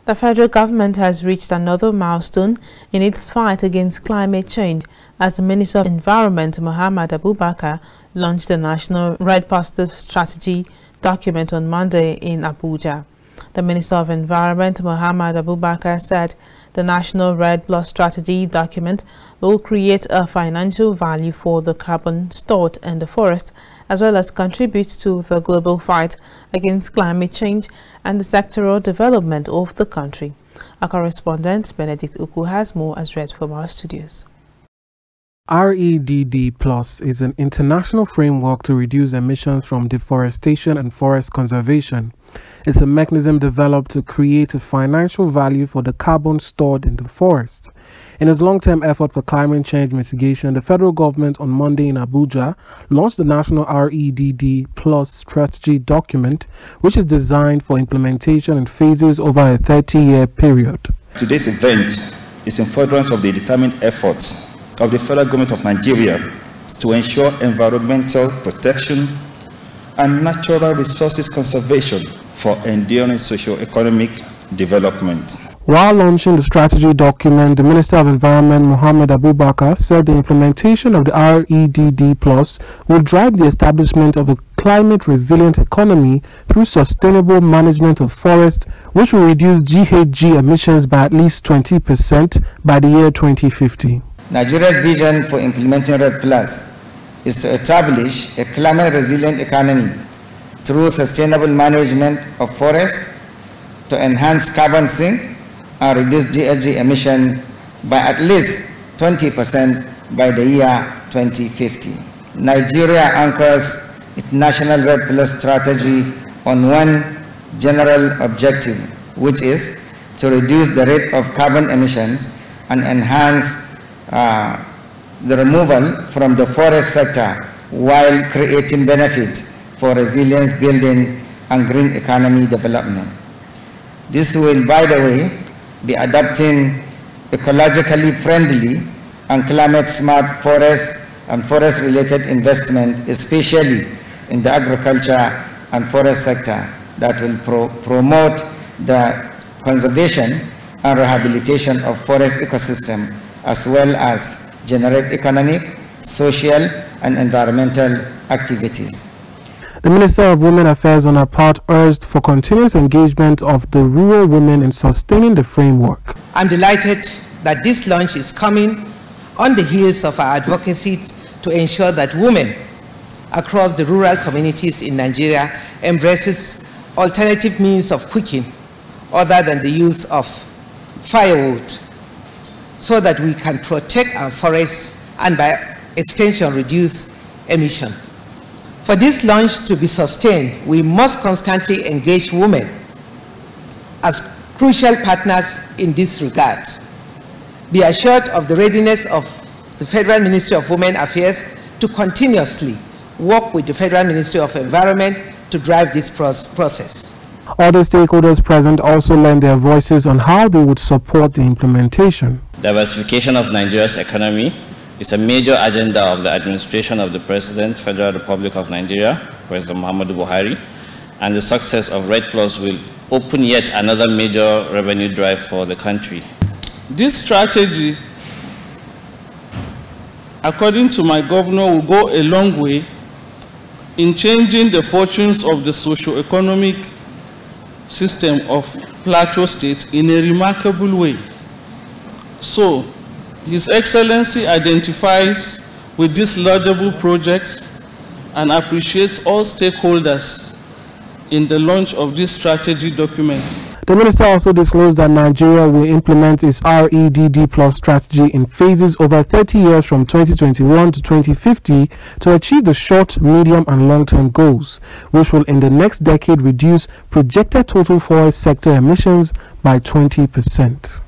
The federal government has reached another milestone in its fight against climate change as the Minister of Environment, Muhammad Abubakar, launched the National Red Positive Strategy document on Monday in Abuja. The Minister of Environment, Muhammad Abubakar, said the National Red Plus Strategy document will create a financial value for the carbon stored in the forest, as well as contribute to the global fight against climate change and the sectoral development of the country. Our correspondent, Benedict Uku, has more as read from our studios. REDD Plus is an international framework to reduce emissions from deforestation and forest conservation. It's a mechanism developed to create a financial value for the carbon stored in the forest. In its long-term effort for climate change mitigation, the federal government on Monday in Abuja launched the National REDD Plus Strategy document, which is designed for implementation in phases over a 30-year period. Today's event is in furtherance of the determined efforts of the federal government of Nigeria to ensure environmental protection and natural resources conservation for enduring socio-economic development. While launching the strategy document, the Minister of Environment, Muhammad Abubakar, said the implementation of the REDD Plus will drive the establishment of a climate-resilient economy through sustainable management of forests, which will reduce GHG emissions by at least 20% by the year 2050. Nigeria's vision for implementing RED Plus is to establish a climate-resilient economy through sustainable management of forests to enhance carbon sink and reduce GHG emission by at least 20% by the year 2050. Nigeria anchors its national RED Plus strategy on one general objective, which is to reduce the rate of carbon emissions and enhance the removal from the forest sector while creating benefit for resilience building and green economy development. This will, by the way, be adopting ecologically friendly and climate smart forests and forest related investment, especially in the agriculture and forest sector, that will promote the conservation and rehabilitation of forest ecosystem, as well as generate economic, social, and environmental activities. The Minister of Women Affairs on her part urged for continuous engagement of the rural women in sustaining the framework. I'm delighted that this launch is coming on the heels of our advocacy to ensure that women across the rural communities in Nigeria embraces alternative means of cooking other than the use of firewood, so that we can protect our forests and by extension reduce emission. For this launch to be sustained, we must constantly engage women as crucial partners in this regard. Be assured of the readiness of the Federal Ministry of Women Affairs to continuously work with the Federal Ministry of Environment to drive this process. Other stakeholders present also lent their voices on how they would support the implementation. Diversification of Nigeria's economy is a major agenda of the administration of the President, Federal Republic of Nigeria, President Muhammadu Buhari, and the success of RED Plus will open yet another major revenue drive for the country. This strategy, according to my governor, will go a long way in changing the fortunes of the socio-economic system of Plateau State in a remarkable way. So, His Excellency identifies with this laudable project and appreciates all stakeholders in the launch of this strategy document. The minister also disclosed that Nigeria will implement its REDD Plus strategy in phases over 30 years from 2021 to 2050 to achieve the short, medium and long-term goals, which will in the next decade reduce projected total forest sector emissions by 20%.